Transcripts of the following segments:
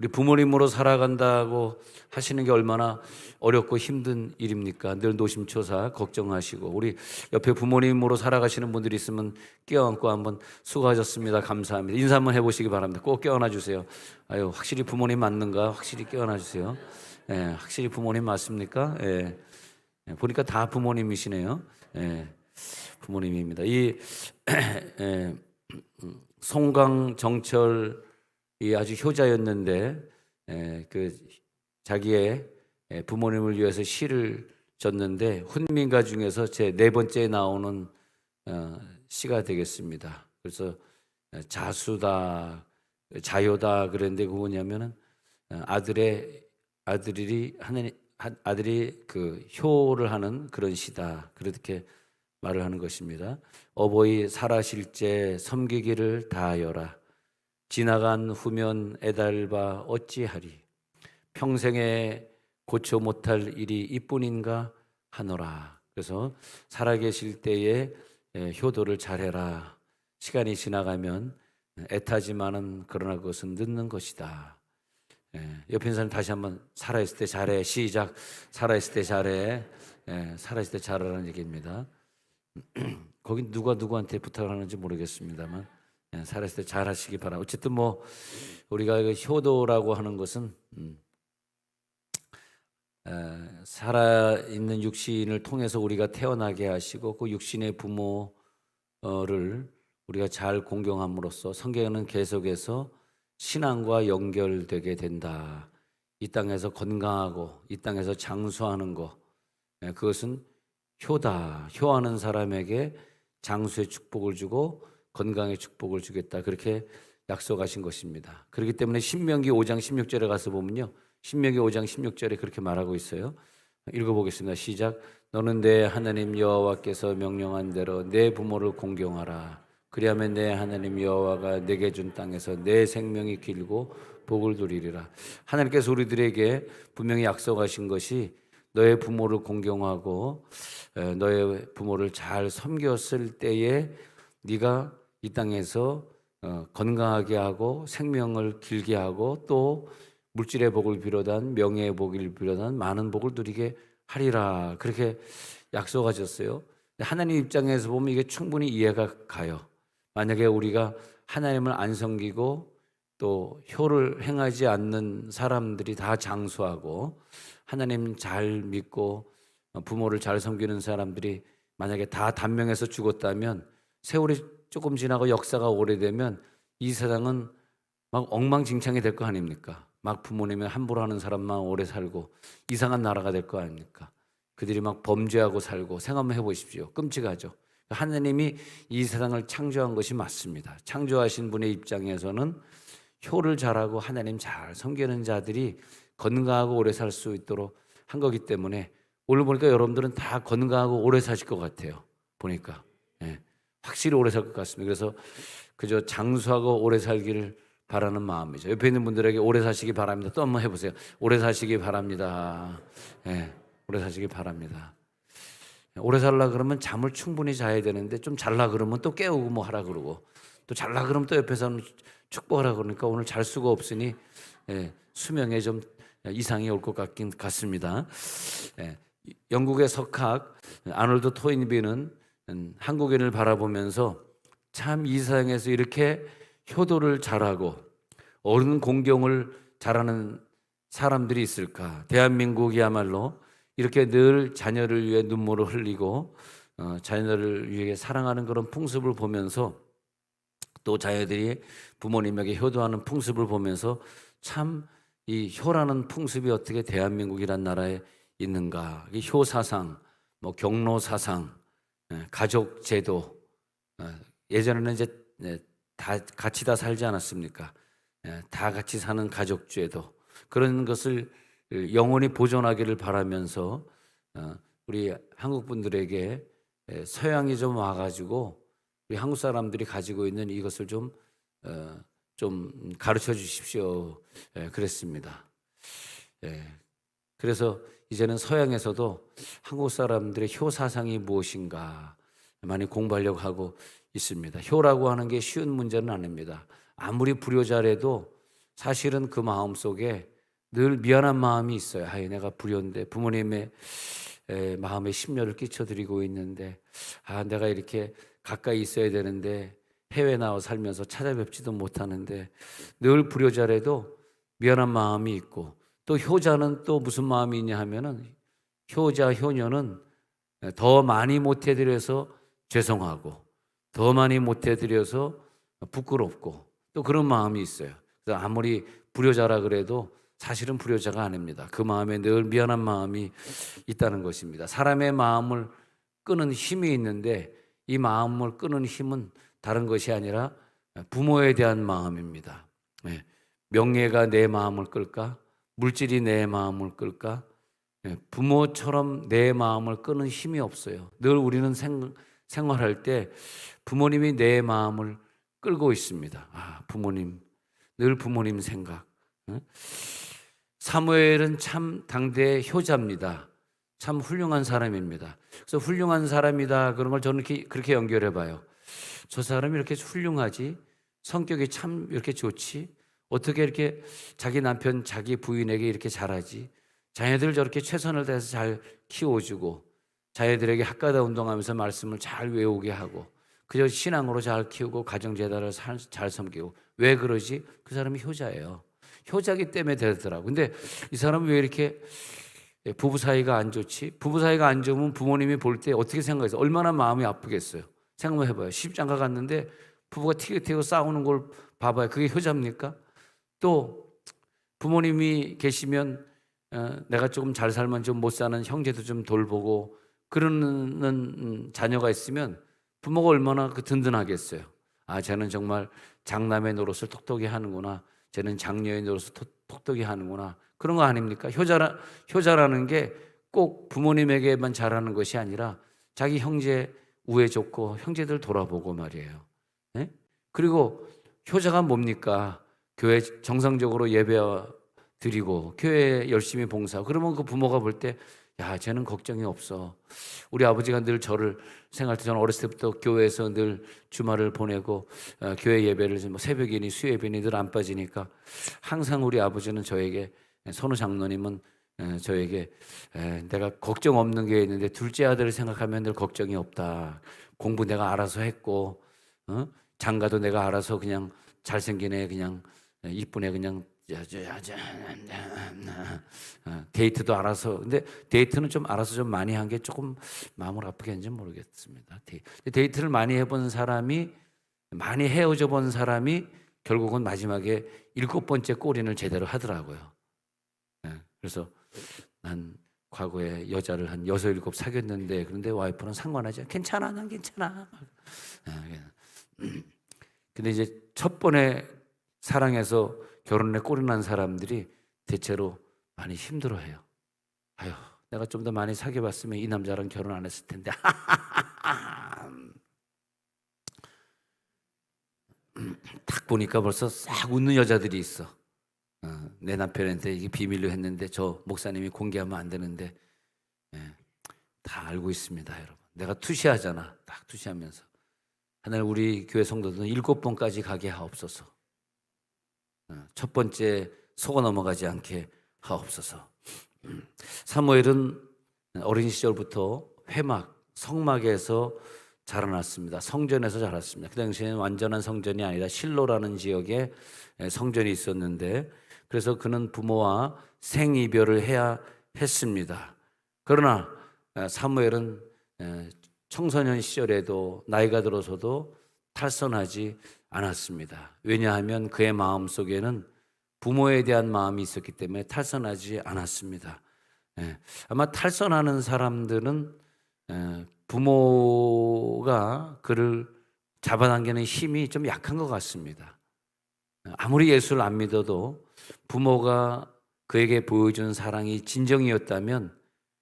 우리 부모님으로 살아간다고 하시는 게 얼마나 어렵고 힘든 일입니까? 늘 노심초사 걱정하시고, 우리 옆에 부모님으로 살아가시는 분들이 있으면 껴안고 한번 수고하셨습니다, 감사합니다 인사 한번 해보시기 바랍니다. 꼭 껴안아 주세요. 아유, 확실히 부모님 맞는가? 확실히 껴안아 주세요. 예, 확실히 부모님 맞습니까? 예, 보니까 다 부모님이시네요. 예, 부모님입니다. 이 예, 송강 정철이 아주 효자였는데, 그 자기의 부모님을 위해서 시를 졌는데, 훈민가 중에서 제 네 번째에 나오는 시가 되겠습니다. 그래서 자수다, 자요다 그랬는데, 그거 뭐냐면은 아들이 그 효를 하는 그런 시다, 그렇게 말을 하는 것입니다. 어버이 살아실제 섬기기를 다하여라. 지나간 후면 애달바 어찌하리. 평생에 고쳐 못할 일이 이뿐인가 하노라. 그래서 살아계실 때에 효도를 잘해라. 시간이 지나가면 애타지만은 그러나 그것은 늦는 것이다. 옆에 있는 사람 다시 한번 살아있을 때 잘해. 시작. 살아있을 때 잘해. 살아있을 때 잘하라는 얘기입니다. 거긴 누가 누구한테 부탁을 하는지 모르겠습니다만, 살아있을 때 잘하시기 바랍니다. 어쨌든 뭐 우리가 효도라고 하는 것은 살아있는 육신을 통해서 우리가 태어나게 하시고, 그 육신의 부모를 우리가 잘 공경함으로써 성경은 계속해서 신앙과 연결되게 된다. 이 땅에서 건강하고 이 땅에서 장수하는 것, 그것은 효다. 효하는 사람에게 장수의 축복을 주고 건강의 축복을 주겠다, 그렇게 약속하신 것입니다. 그렇기 때문에 신명기 5장 16절에 가서 보면요, 신명기 5장 16절에 그렇게 말하고 있어요. 읽어보겠습니다. 시작. 너는 내 하나님 여호와께서 명령한 대로 내 부모를 공경하라. 그리하면 내 하나님 여호와가 내게 준 땅에서 내 생명이 길고 복을 누리리라. 하나님께서 우리들에게 분명히 약속하신 것이, 너의 부모를 공경하고 너의 부모를 잘 섬겼을 때에 네가 이 땅에서 건강하게 하고 생명을 길게 하고, 또 물질의 복을 비롯한 명예의 복을 비롯한 많은 복을 누리게 하리라, 그렇게 약속하셨어요. 하나님 입장에서 보면 이게 충분히 이해가 가요. 만약에 우리가 하나님을 안 섬기고 또 효를 행하지 않는 사람들이 다 장수하고, 하나님 잘 믿고 부모를 잘 섬기는 사람들이 만약에 다 단명해서 죽었다면, 세월이 조금 지나고 역사가 오래되면 이 세상은 막 엉망진창이 될 거 아닙니까? 막 부모님이 함부로 하는 사람만 오래 살고 이상한 나라가 될 거 아닙니까? 그들이 막 범죄하고 살고. 생각 한번 해보십시오. 끔찍하죠. 하나님이 이 세상을 창조한 것이 맞습니다. 창조하신 분의 입장에서는 효를 잘하고 하나님 잘 섬기는 자들이 건강하고 오래 살 수 있도록 한 거기 때문에, 오늘 보니까 여러분들은 다 건강하고 오래 사실 것 같아요. 보니까 확실히 오래 살 것 같습니다. 그래서 그저 장수하고 오래 살기를 바라는 마음이죠. 옆에 있는 분들에게 오래 사시기 바랍니다. 또 한번 해보세요. 오래 사시기 바랍니다. 오래 사시기 바랍니다. 오래 살라 그러면 잠을 충분히 자야 되는데, 좀 잘라 그러면 또 깨우고 뭐 하라 그러고, 또 잘라 그러면 또 옆에서는 축복하라 그러니까 오늘 잘 수가 없으니 수명에 좀 이상이 올 것 같긴 같습니다. 영국의 석학 아놀드 토인비는 한국인을 바라보면서, 참 이 세상에서 이렇게 효도를 잘하고 어른 공경을 잘하는 사람들이 있을까? 대한민국이야말로 이렇게 늘 자녀를 위해 눈물을 흘리고 자녀를 위해 사랑하는 그런 풍습을 보면서, 또 자녀들이 부모님에게 효도하는 풍습을 보면서, 참 이 효라는 풍습이 어떻게 대한민국이란 나라에 있는가? 이 효사상, 뭐 경로사상, 가족 제도, 예전에는 이제 다 같이 다 살지 않았습니까? 다 같이 사는 가족제도, 그런 것을 영원히 보존하기를 바라면서 우리 한국 분들에게 서양이 좀 와가지고 우리 한국 사람들이 가지고 있는 이것을 좀 가르쳐 주십시오. 그랬습니다. 그래서 이제는 서양에서도 한국 사람들의 효 사상이 무엇인가 많이 공부하려고 하고 있습니다. 효라고 하는 게 쉬운 문제는 아닙니다. 아무리 불효자라도 사실은 그 마음 속에 늘 미안한 마음이 있어요. 아이, 내가 불효인데 부모님의 마음에 심려를 끼쳐드리고 있는데, 내가 이렇게 가까이 있어야 되는데 해외 나와 살면서 찾아뵙지도 못하는데, 늘 불효자라도 미안한 마음이 있고, 또 효자는 또 무슨 마음이 있냐 하면은, 효자 효녀는 더 많이 못해드려서 죄송하고, 더 많이 못해드려서 부끄럽고, 또 그런 마음이 있어요. 그래서 아무리 불효자라 그래도 사실은 불효자가 아닙니다. 그 마음에 늘 미안한 마음이 있다는 것입니다. 사람의 마음을 끄는 힘이 있는데, 이 마음을 끄는 힘은 다른 것이 아니라 부모에 대한 마음입니다. 명예가 내 마음을 끌까? 물질이 내 마음을 끌까? 부모처럼 내 마음을 끄는 힘이 없어요. 늘 우리는 생활할 때 부모님이 내 마음을 끌고 있습니다. 부모님, 늘 부모님 생각. 사무엘은 참 당대의 효자입니다. 참 훌륭한 사람입니다. 그래서 훌륭한 사람이다 그런 걸 저는 그렇게 연결해 봐요. 저 사람이 이렇게 훌륭하지? 성격이 참 이렇게 좋지? 어떻게 이렇게 자기 남편, 자기 부인에게 이렇게 잘하지? 자녀들 저렇게 최선을 다해서 잘 키워주고, 자녀들에게 학가다 운동하면서 말씀을 잘 외우게 하고, 그저 신앙으로 잘 키우고 가정제단을 잘 섬기고. 왜 그러지? 그 사람이 효자예요. 효자기 때문에 되더라고. 근데 이 사람은 왜 이렇게 부부 사이가 안 좋지? 부부 사이가 안 좋으면 부모님이 볼 때 어떻게 생각해서 얼마나 마음이 아프겠어요. 생각만 해봐요. 시집장가 갔는데 부부가 티격태격 싸우는 걸 봐봐요. 그게 효자입니까? 또 부모님이 계시면 내가 조금 잘 살면 좀 못 사는 형제도 좀 돌보고 그러는 자녀가 있으면 부모가 얼마나 든든하겠어요. 쟤는 정말 장남의 노릇을 톡톡히 하는구나. 쟤는 장녀의 노릇을 톡톡히 하는구나. 그런 거 아닙니까? 효자라는 게 꼭 부모님에게만 잘하는 것이 아니라 자기 형제 우애 좋고 형제들 돌아보고 말이에요. 네? 그리고 효자가 뭡니까? 교회 정상적으로 예배 드리고 교회에 열심히 봉사하고, 그러면 그 부모가 볼 때 쟤는 걱정이 없어. 우리 아버지가 늘 저를 생각할 때, 저는 어렸을 때부터 교회에서 늘 주말을 보내고 교회 예배를 새벽이니 수요예배니 늘 안 빠지니까 항상 우리 아버지는 저에게, 선우 장로님은 저에게 내가 걱정 없는 게 있는데 둘째 아들을 생각하면 늘 걱정이 없다. 공부 내가 알아서 했고, 장가도 내가 알아서 그냥 잘생긴 애 그냥 이쁜 애 그냥 데이트도 알아서. 근데 데이트는 좀 알아서 좀 많이 한 게 조금 마음을 아프게 했는지 모르겠습니다. 데이트를 많이 해본 사람이, 많이 헤어져 본 사람이 결국은 마지막에 7번째 꼬리를 제대로 하더라고요. 그래서 난 과거에 여자를 한 6, 7 사귀었는데, 그런데 와이프는 상관하지 않아. 괜찮아, 난 괜찮아. 근데 이제 첫 번에 사랑해서 결혼에 꼴이 난 사람들이 대체로 많이 힘들어해요. 내가 좀 더 많이 사귀어봤으면 이 남자랑 결혼 안 했을 텐데. 딱 보니까 벌써 싹 웃는 여자들이 있어. 내 남편한테 이게 비밀로 했는데 저 목사님이 공개하면 안 되는데, 다 알고 있습니다, 여러분. 내가 투시하잖아. 딱 투시하면서 하늘 우리 교회 성도들은 7번까지 가게 하옵소서. 첫 번째 속아 넘어가지 않게 하옵소서. 사무엘은 어린 시절부터 성막에서 자라났습니다. 성전에서 자랐습니다. 그 당시에는 완전한 성전이 아니라 실로라는 지역에 성전이 있었는데, 그래서 그는 부모와 생이별을 해야 했습니다. 그러나 사무엘은 청소년 시절에도 나이가 들어서도 탈선하지 않았습니다. 왜냐하면 그의 마음속에는 부모에 대한 마음이 있었기 때문에 탈선하지 않았습니다. 아마 탈선하는 사람들은 부모가 그를 잡아당기는 힘이 좀 약한 것 같습니다. 아무리 예수를 안 믿어도 부모가 그에게 보여준 사랑이 진정이었다면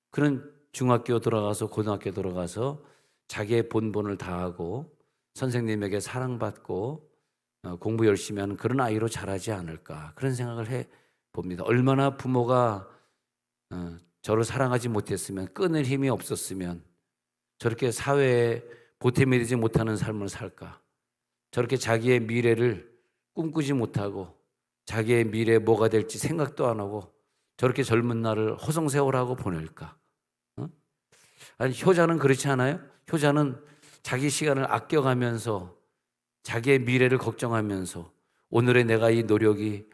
그는 중학교 들어가서 고등학교 들어가서 자기의 본분을 다하고 선생님에게 사랑받고 공부 열심히 하는 그런 아이로 자라지 않을까, 그런 생각을 해봅니다. 얼마나 부모가 저를 사랑하지 못했으면, 끊을 힘이 없었으면 저렇게 사회에 보탬이 되지 못하는 삶을 살까, 저렇게 자기의 미래를 꿈꾸지 못하고 자기의 미래에 뭐가 될지 생각도 안 하고 저렇게 젊은 날을 허송세월하고 보낼까? 어? 아니, 효자는 그렇지 않아요? 효자는 자기 시간을 아껴가면서 자기의 미래를 걱정하면서 오늘의 내가 이 노력이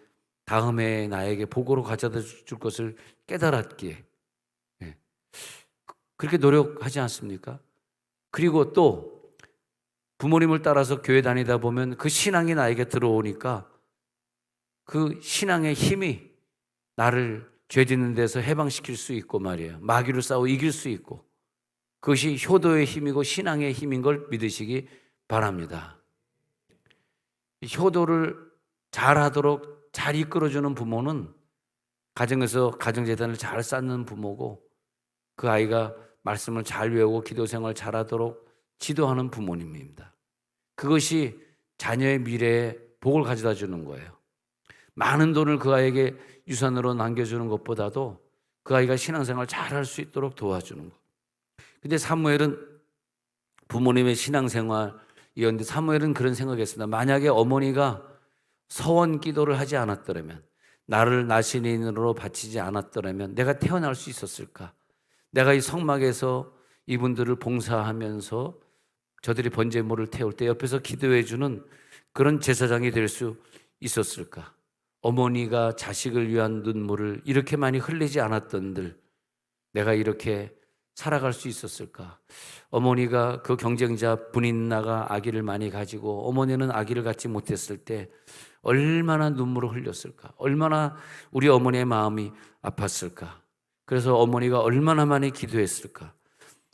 다음에 나에게 복으로 가져다 줄 것을 깨달았기에 예. 그렇게 노력하지 않습니까? 그리고 또 부모님을 따라서 교회 다니다 보면 그 신앙이 나에게 들어오니까 그 신앙의 힘이 나를 죄 짓는 데서 해방시킬 수 있고 말이에요. 마귀를 싸워 이길 수 있고 그것이 효도의 힘이고 신앙의 힘인 걸 믿으시기 바랍니다. 효도를 잘하도록 잘 이끌어주는 부모는 가정에서 가정재단을 잘 쌓는 부모고 그 아이가 말씀을 잘 외우고 기도 생활 잘하도록 지도하는 부모님입니다. 그것이 자녀의 미래에 복을 가져다 주는 거예요. 많은 돈을 그 아이에게 유산으로 남겨주는 것보다도 그 아이가 신앙생활 잘할 수 있도록 도와주는 것. 근데 사무엘은 부모님의 신앙생활이었는데 사무엘은 그런 생각했습니다. 만약에 어머니가 서원 기도를 하지 않았더라면 나를 나신인으로 바치지 않았더라면 내가 태어날 수 있었을까? 내가 이 성막에서 이분들을 봉사하면서 저들이 번제물을 태울 때 옆에서 기도해 주는 그런 제사장이 될 수 있었을까? 어머니가 자식을 위한 눈물을 이렇게 많이 흘리지 않았던들 내가 이렇게 살아갈 수 있었을까? 어머니가 그 경쟁자 분인나가 아기를 많이 가지고 어머니는 아기를 갖지 못했을 때 얼마나 눈물을 흘렸을까? 얼마나 우리 어머니의 마음이 아팠을까? 그래서 어머니가 얼마나 많이 기도했을까?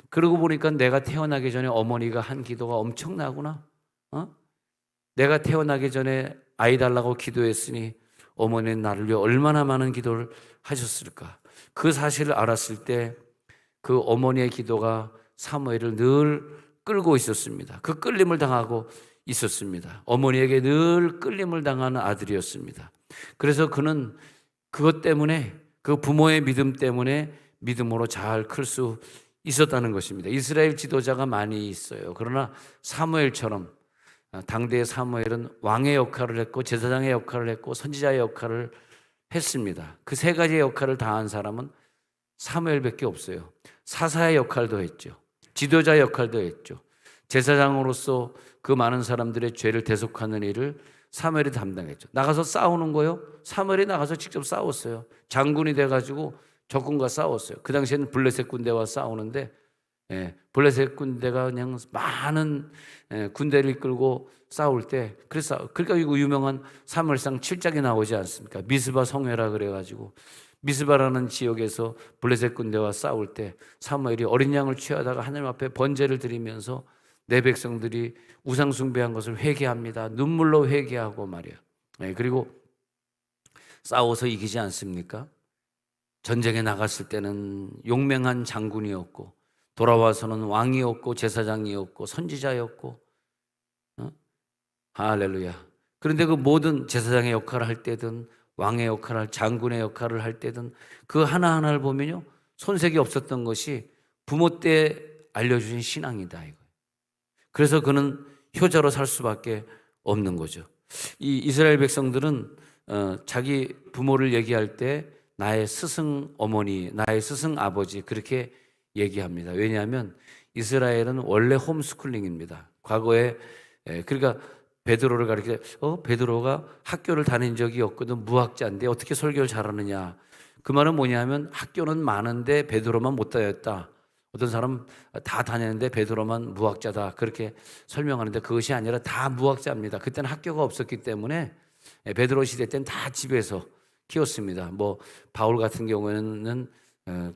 그러고 보니까 내가 태어나기 전에 어머니가 한 기도가 엄청나구나. 내가 태어나기 전에 아이 달라고 기도했으니 어머니는 나를 위해 얼마나 많은 기도를 하셨을까? 그 사실을 알았을 때 그 어머니의 기도가 사무엘을 늘 끌고 있었습니다. 그 끌림을 당하고 있었습니다. 어머니에게 늘 끌림을 당하는 아들이었습니다. 그래서 그는 그것 때문에 그 부모의 믿음 때문에 믿음으로 잘 클 수 있었다는 것입니다. 이스라엘 지도자가 많이 있어요. 그러나 사무엘처럼 당대의 사무엘은 왕의 역할을 했고 제사장의 역할을 했고 선지자의 역할을 했습니다. 그 세 가지의 역할을 다한 사람은 사무엘밖에 없어요. 사사의 역할도 했죠. 지도자의 역할도 했죠. 제사장으로서 그 많은 사람들의 죄를 대속하는 일을 사무엘이 담당했죠. 나가서 싸우는 거요? 사무엘이 나가서 직접 싸웠어요. 장군이 돼가지고 적군과 싸웠어요. 그 당시에는 블레셋 군대와 싸우는데 블레셋 군대가 그냥 많은 군대를 이끌고 싸울 때 그러니까 이거 유명한 사무엘상 7장에 나오지 않습니까? 미스바 성회라 그래가지고 미스바라는 지역에서 블레셋 군대와 싸울 때 사무엘이 어린 양을 취하다가 하나님 앞에 번제를 드리면서 내 백성들이 우상 숭배한 것을 회개합니다. 눈물로 회개하고 말이야. 그리고 싸워서 이기지 않습니까? 전쟁에 나갔을 때는 용맹한 장군이었고 돌아와서는 왕이었고 제사장이었고 선지자였고 할렐루야. 그런데 그 모든 제사장의 역할을 할 때든 왕의 역할을 장군의 역할을 할 때든 그 하나하나를 보면요 손색이 없었던 것이 부모 때 알려주신 신앙이다 이거예요. 그래서 그는 효자로 살 수밖에 없는 거죠. 이 이스라엘 백성들은 자기 부모를 얘기할 때 나의 스승 어머니, 나의 스승 아버지 그렇게 얘기합니다. 왜냐하면 이스라엘은 원래 홈스쿨링입니다. 과거에 그러니까 베드로를 가르치되 베드로가 학교를 다닌 적이 없거든 무학자인데 어떻게 설교를 잘하느냐. 그 말은 뭐냐면 학교는 많은데 베드로만 못 다녔다. 어떤 사람 다 다녔는데 베드로만 무학자다 그렇게 설명하는데 그것이 아니라 다 무학자입니다. 그때는 학교가 없었기 때문에 베드로 시대 때는 다 집에서 키웠습니다. 뭐 바울 같은 경우에는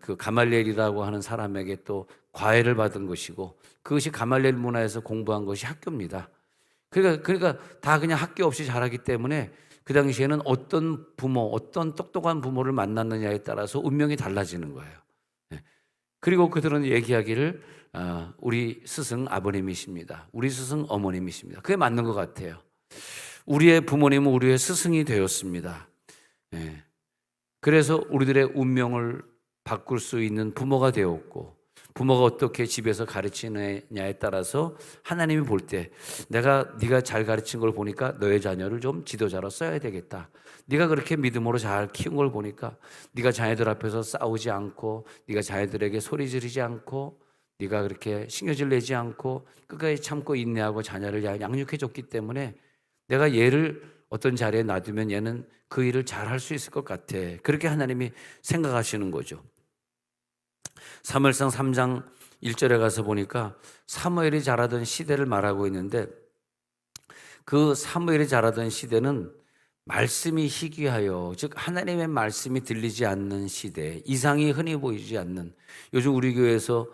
그 가말리엘이라고 하는 사람에게 또 과외를 받은 것이고 그것이 가말리엘 문화에서 공부한 것이 학교입니다. 그러니까 다 그냥 학교 없이 자라기 때문에 그 당시에는 어떤 부모, 어떤 똑똑한 부모를 만났느냐에 따라서 운명이 달라지는 거예요. 그리고 그들은 얘기하기를 우리 스승 아버님이십니다. 우리 스승 어머님이십니다. 그게 맞는 것 같아요. 우리의 부모님은 우리의 스승이 되었습니다. 그래서 우리들의 운명을 바꿀 수 있는 부모가 되었고 부모가 어떻게 집에서 가르치느냐에 따라서 하나님이 볼 때 네가 잘 가르친 걸 보니까 너의 자녀를 좀 지도자로 써야 되겠다. 네가 그렇게 믿음으로 잘 키운 걸 보니까 네가 자녀들 앞에서 싸우지 않고 네가 자녀들에게 소리 지르지 않고 네가 그렇게 신경질 내지 않고 끝까지 참고 인내하고 자녀를 양육해 줬기 때문에 내가 얘를 어떤 자리에 놔두면 얘는 그 일을 잘 할 수 있을 것 같아. 그렇게 하나님이 생각하시는 거죠. 사무엘상 3장 1절에 가서 보니까 사무엘이 자라던 시대를 말하고 있는데 그 사무엘이 자라던 시대는 말씀이 희귀하여, 즉 하나님의 말씀이 들리지 않는 시대, 이상이 흔히 보이지 않는. 요즘 우리 교회에서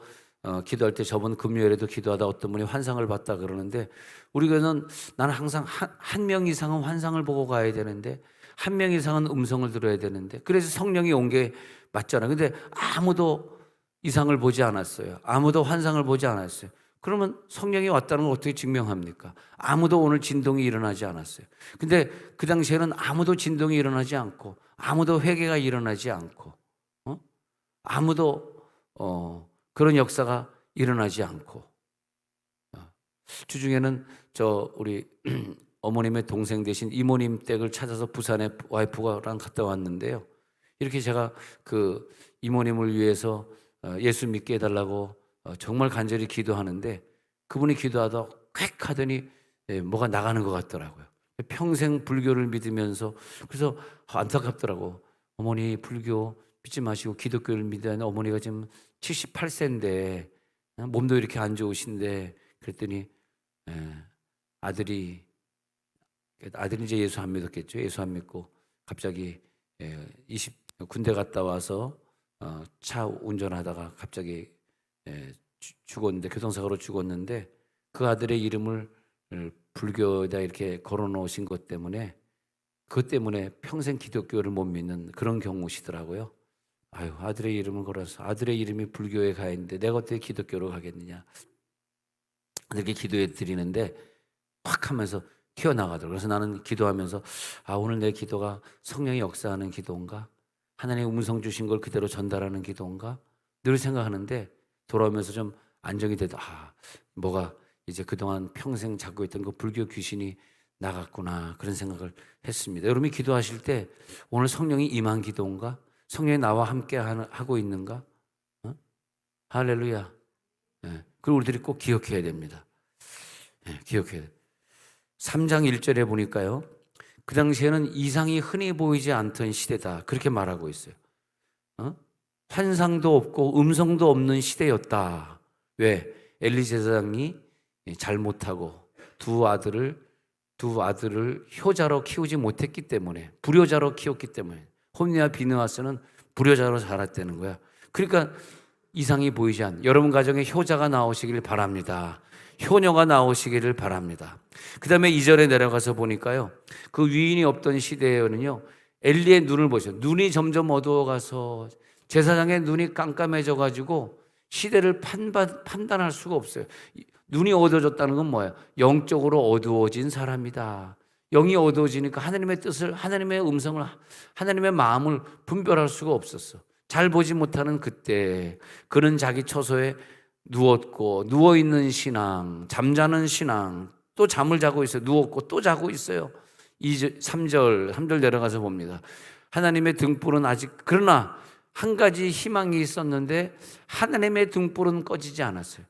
기도할 때 저번 금요일에도 기도하다 어떤 분이 환상을 봤다 그러는데 우리 교회는 나는 항상 한 명 이상은 환상을 보고 가야 되는데 한 명 이상은 음성을 들어야 되는데 그래서 성령이 온 게 맞잖아요. 근데 아무도 이상을 보지 않았어요. 아무도 환상을 보지 않았어요. 그러면 성령이 왔다는 걸 어떻게 증명합니까? 아무도 오늘 진동이 일어나지 않았어요. 근데 그 당시에는 아무도 진동이 일어나지 않고 아무도 회개가 일어나지 않고 아무도 그런 역사가 일어나지 않고 주중에는 우리 어머님의 동생 되신 이모님 댁을 찾아서 부산에 와이프랑 갔다 왔는데요. 이렇게 제가 그 이모님을 위해서 예수 믿게 해달라고 정말 간절히 기도하는데 그분이 기도하다 콱 하더니 뭐가 나가는 것 같더라고요. 평생 불교를 믿으면서 그래서 안타깝더라고. 어머니 불교 믿지 마시고 기독교를 믿는 어머니가 지금 78세인데 몸도 이렇게 안 좋으신데 그랬더니 아들이 이제 예수 안 믿었겠죠. 예수 안 믿고 갑자기 군대 갔다 와서 차 운전하다가 갑자기 죽었는데 교통사고로 죽었는데 그 아들의 이름을 불교에다 이렇게 걸어놓으신 것 때문에 그것 때문에 평생 기독교를 못 믿는 그런 경우시더라고요. 아유, 아들의 이름을 걸어서 아들의 이름이 불교에 가 있는데 내가 어떻게 기독교로 가겠느냐 이렇게 기도해 드리는데 확 하면서 튀어나가더라고요. 그래서 나는 기도하면서 오늘 내 기도가 성령이 역사하는 기도인가? 하나님의 음성 주신 걸 그대로 전달하는 기도인가? 늘 생각하는데 돌아오면서 좀 안정이 되다. 뭐가 이제 그동안 평생 잡고 있던 그 불교 귀신이 나갔구나 그런 생각을 했습니다. 여러분이 기도하실 때 오늘 성령이 임한 기도인가? 성령이 나와 함께 하고 있는가? 할렐루야. 그걸 우리들이 꼭 기억해야 됩니다. 기억해야 돼요. 3장 1절에 보니까요. 그 당시에는 이상이 흔히 보이지 않던 시대다. 그렇게 말하고 있어요. 환상도 없고 음성도 없는 시대였다. 왜? 엘리 제사장이 잘못하고 두 아들을 효자로 키우지 못했기 때문에 불효자로 키웠기 때문에 홈리와 비느하스는 불효자로 자랐다는 거야. 그러니까 이상이 보이지 않는 여러분 가정에 효자가 나오시길 바랍니다. 효녀가 나오시기를 바랍니다. 그 다음에 2절에 내려가서 보니까요. 그 위인이 없던 시대에는요. 엘리의 눈을 보셔. 눈이 점점 어두워가서 제사장의 눈이 깜깜해져 가지고 시대를 판단할 수가 없어요. 눈이 어두워졌다는 건 뭐예요? 영적으로 어두워진 사람이다. 영이 어두워지니까 하나님의 뜻을, 하나님의 음성을, 하나님의 마음을 분별할 수가 없었어. 잘 보지 못하는 그때 그는 자기 처소에 누웠고 누워있는 신앙, 잠자는 신앙, 또 잠을 자고 있어요. 누웠고 또 자고 있어요. 3절 내려가서 봅니다. 하나님의 등불은 아직 그러나 한 가지 희망이 있었는데 하나님의 등불은 꺼지지 않았어요.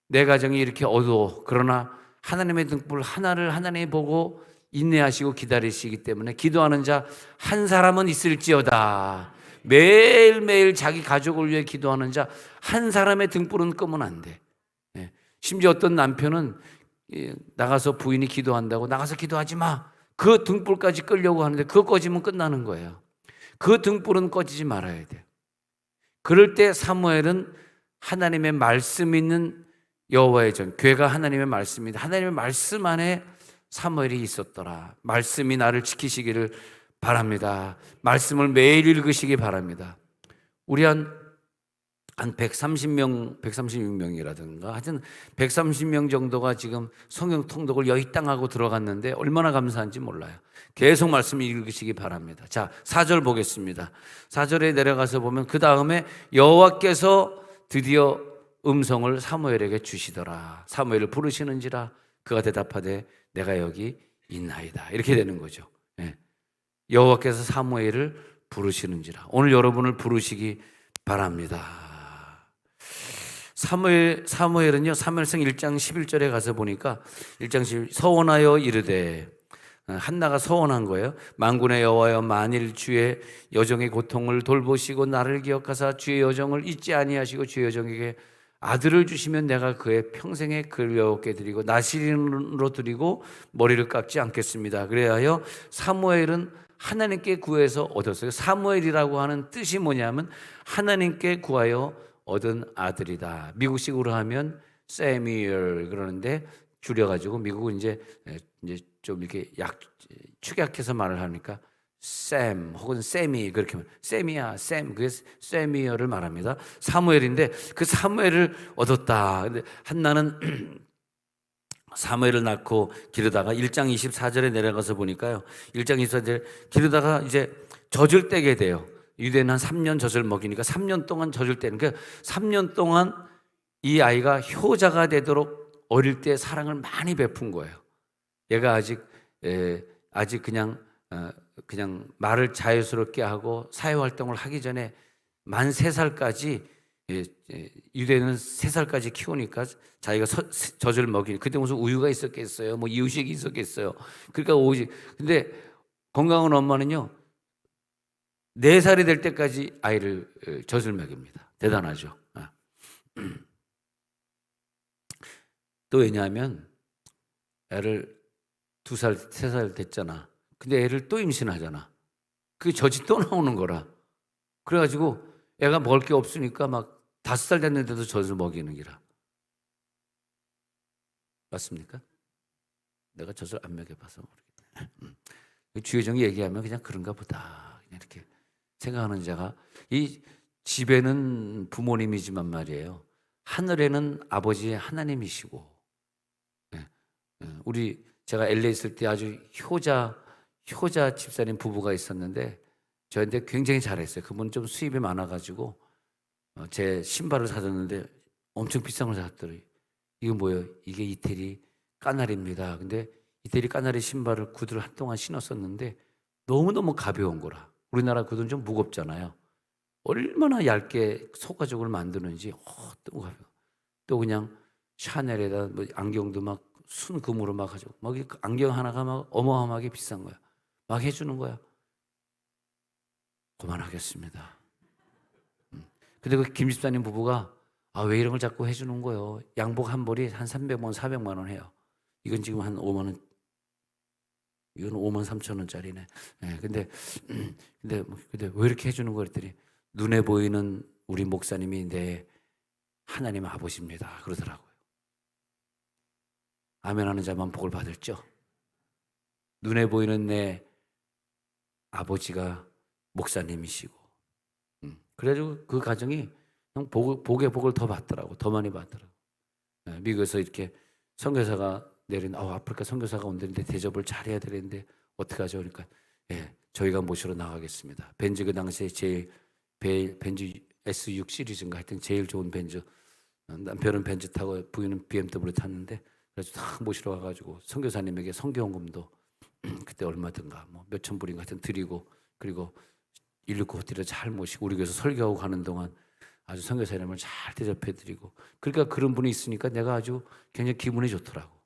내 가정이 이렇게 어두워. 그러나 하나님의 등불 하나를 하나님이 보고 인내하시고 기다리시기 때문에 기도하는 자 한 사람은 있을지어다. 매일매일 자기 가족을 위해 기도하는 자 한 사람의 등불은 끄면 안 돼. 심지어 어떤 남편은 나가서 부인이 기도한다고 나가서 기도하지 마. 그 등불까지 끌려고 하는데 그거 꺼지면 끝나는 거예요. 그 등불은 꺼지지 말아야 돼. 그럴 때 사무엘은 하나님의 말씀 있는 여호와의 전, 괴가 하나님의 말씀입니다. 하나님의 말씀 안에 사무엘이 있었더라. 말씀이 나를 지키시기를 바랍니다. 말씀을 매일 읽으시기 바랍니다. 우리 한 130명, 136명이라든가 하여튼 130명 정도가 지금 성경 통독을 여의 땅하고 들어갔는데 얼마나 감사한지 몰라요. 계속 말씀 읽으시기 바랍니다. 자, 4절 보겠습니다. 4절에 내려가서 보면 그 다음에 여호와께서 드디어 음성을 사무엘에게 주시더라. 사무엘을 부르시는지라 그가 대답하되 내가 여기 있나이다. 이렇게 되는 거죠. 예. 여호와께서 사무엘을 부르시는지라. 오늘 여러분을 부르시기 바랍니다. 사무엘은요, 사무엘상 1장 11절에 가서 보니까 1장 11 서원하여 이르되, 한나가 서원한 거예요. 만군의 여호와여, 만일 주의 여정의 고통을 돌보시고 나를 기억하사 주의 여정을 잊지 아니하시고 주의 여정에게 아들을 주시면 내가 그의 평생에 그리워게 드리고 나시린으로 드리고 머리를 깎지 않겠습니다. 그래하여 사무엘은 하나님께 구해서 얻었어요. 사무엘이라고 하는 뜻이 뭐냐면 하나님께 구하여 얻은 아들이다. 미국식으로 하면 세미얼 그러는데 줄여가지고 미국은 이제 좀 이렇게 축약해서 말을 하니까 샘 혹은 세미 그렇게 세미야 샘 그게 세미얼을 말합니다. 사무엘인데 그 사무엘을 얻었다. 근데 한나는 사무엘을 낳고 기르다가 1장 24절에 내려가서 보니까요. 1장 24절에 기르다가 이제 젖을 떼게 돼요. 유대는 한 3년 젖을 먹이니까 3년 동안 젖을 떼는 그러니까 3년 동안 이 아이가 효자가 되도록 어릴 때 사랑을 많이 베푼 거예요. 얘가 아직 그냥 말을 자유스럽게 하고 사회활동을 하기 전에 만 3살까지 유대는 3살까지 키우니까 자기가 젖을 먹이니 그때 무슨 우유가 있었겠어요? 뭐 이유식이 있었겠어요? 그러니까 오직 근데 건강한 엄마는요 4살이 될 때까지 아이를 젖을 먹입니다. 대단하죠. 또 왜냐하면 애를 2살, 3살 됐잖아. 근데 애를 또 임신하잖아. 그 젖이 또 나오는 거라. 그래가지고 애가 먹을 게 없으니까 막 5살 됐는데도 젖을 먹이는 기라. 맞습니까? 내가 젖을 안 먹여봐서 모르겠네. 주여정이 얘기하면 그냥 그런가 보다. 그냥 이렇게 생각하는 자가 이 집에는 부모님이지만 말이에요. 하늘에는 아버지 하나님이시고 제가 LA 있을 때 아주 효자 집사님 부부가 있었는데 저한테 굉장히 잘했어요. 그분 좀 수입이 많아가지고 제 신발을 사줬는데 엄청 비싼 걸 사줬더니 이거 뭐예요? 이게 이태리 까나리입니다. 근데 이태리 까나리 신발을 구두를 한동안 신었었는데 너무너무 가벼운 거라. 우리나라 구두는 좀 무겁잖아요. 얼마나 얇게 소가죽을 만드는지 너무 가벼워. 또 그냥 샤넬에다 뭐 안경도 막 순금으로 막 하죠. 막 안경 하나가 막 어마어마하게 비싼 거야. 막 해주는 거야. 그만하겠습니다. 근데 그 김 집사님 부부가 왜 이런 걸 자꾸 해주는 거예요? 양복 한 벌이 한 300만 원, 400만 원 해요. 이건 지금 한 5만 원. 이건 5만 3천 원짜리네. 네, 근데 왜 이렇게 해주는 거 그랬더니 눈에 보이는 우리 목사님이 내 하나님 아버지입니다. 그러더라고요. 아멘하는 자만 복을 받을죠. 눈에 보이는 내 아버지가 목사님이시고, 그래가지고 그 가정이 복의 복을 더 받더라고, 더 많이 받더라고. 미국에서 이렇게 선교사가 아프리카 선교사가 온다는데 대접을 잘해야 되는데 어떻게 하죠? 그러니까 저희가 모시러 나가겠습니다. 벤츠 그 당시에 벤츠 S6 시리즈인가 하여튼 제일 좋은 벤츠. 남편은 벤츠 타고 부인은 BMW 탔는데 그래서 다 모시러 와가지고 선교사님에게 선교원금도 그때 얼마든가 뭐 몇천 불인가 하여튼 드리고 그리고 169 호텔에 잘 모시고 우리 교회에서 설교하고 가는 동안 아주 선교사님을 잘 대접해드리고 그러니까 그런 분이 있으니까 내가 아주 굉장히 기분이 좋더라고.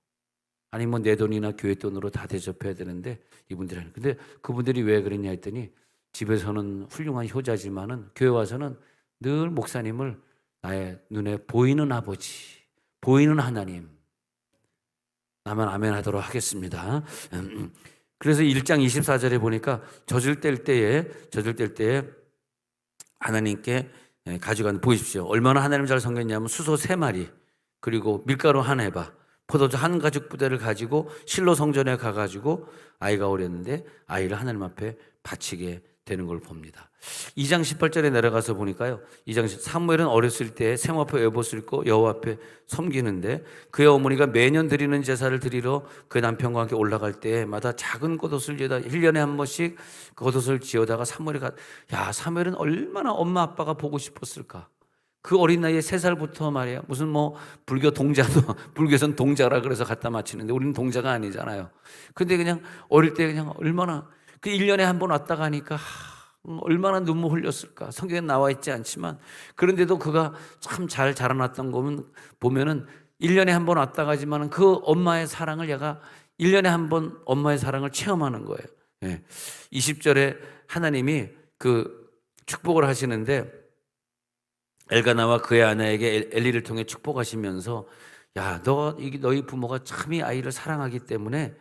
아니 뭐 내 돈이나 교회 돈으로 다 대접해야 되는데 이분들은 근데 그분들이 왜 그랬냐 했더니 집에서는 훌륭한 효자지만은 교회 와서는 늘 목사님을 나의 눈에 보이는 아버지, 보이는 하나님. 나만 아멘 하도록 하겠습니다. 그래서 1장 24절에 보니까 젖을 뗄 때에 하나님께 가져간 보십시오. 얼마나 하나님 잘 섬겼냐면 수소 3마리 그리고 밀가루 한 해바 포도주 한 가죽 부대를 가지고 실로 성전에 가가지고 아이가 어렸는데 아이를 하나님 앞에 바치게 되는 걸 봅니다. 2장 18절에 내려가서 보니까요. 2장 사무엘은 어렸을 때 세마포 에봇을 입고 여호와 앞에 섬기는데 그의 어머니가 매년 드리는 제사를 드리러 그 남편과 함께 올라갈 때마다 작은 겉옷을 지어다 1년에 한 번씩 겉옷을 지어다가 사무엘은 얼마나 엄마 아빠가 보고 싶었을까. 그 어린 나이에 3살부터 말이야. 무슨 뭐 불교 동자도 불교에서는 동자라 그래서 갖다 맞히는데 우리는 동자가 아니잖아요. 근데 그냥 어릴 때 그냥 얼마나 그 1년에 한 번 왔다 가니까 얼마나 눈물 흘렸을까. 성경에 나와 있지 않지만 그런데도 그가 참 잘 자라났던 거면 보면은 1년에 한 번 왔다 가지만 그 엄마의 사랑을 얘가 1년에 한 번 엄마의 사랑을 체험하는 거예요. 예. 20절에 하나님이 그 축복을 하시는데 엘가나와 그의 아내에게 엘리를 통해 축복하시면서 야, 너희 부모가 참 이 아이를 사랑하기 때문에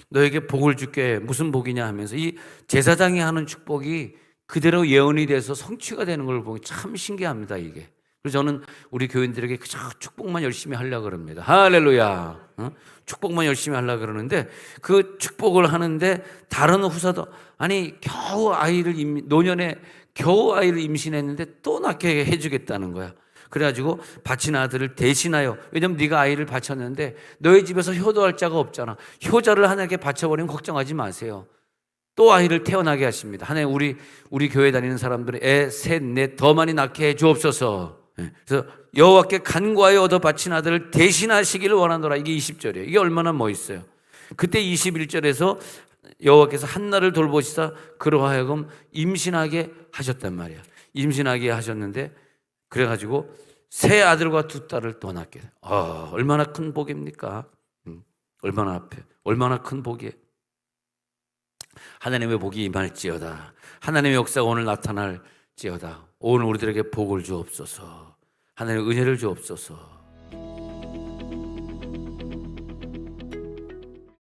너에게 복을 줄게. 무슨 복이냐 하면서 이 제사장이 하는 축복이 그대로 예언이 돼서 성취가 되는 걸 보면 참 신기합니다, 이게. 그래서 저는 우리 교인들에게 그저 축복만 열심히 하려고 그럽니다. 할렐루야. 축복만 열심히 하려고 그러는데 그 축복을 하는데 다른 후사도 아니 겨우 노년에 겨우 아이를 임신했는데 또 낳게 해주겠다는 거야. 그래가지고 바친 아들을 대신하여, 왜냐면 네가 아이를 바쳤는데 너희 집에서 효도할 자가 없잖아. 효자를 하나님께 바쳐버리면 걱정하지 마세요. 또 아이를 태어나게 하십니다. 하나님 우리 교회 다니는 사람들의 애 셋, 넷 더 많이 낳게 해 주옵소서. 그래서 여호와께 간구하여 얻어 바친 아들을 대신하시기를 원하노라. 이게 20절이에요. 이게 얼마나 멋있어요. 그때 21절에서 여호와께서 한나를 돌보시사 그로 하여금 임신하게 하셨단 말이에요. 임신하게 하셨는데 그래가지고 세 아들과 두 딸을 더 낳게 돼요. 얼마나 큰 복입니까? 얼마나 큰 복이에요. 하나님의 복이 임할지어다. 하나님의 역사가 오늘 나타날지어다. 오늘 우리들에게 복을 주옵소서. 하나님의 은혜를 주옵소서.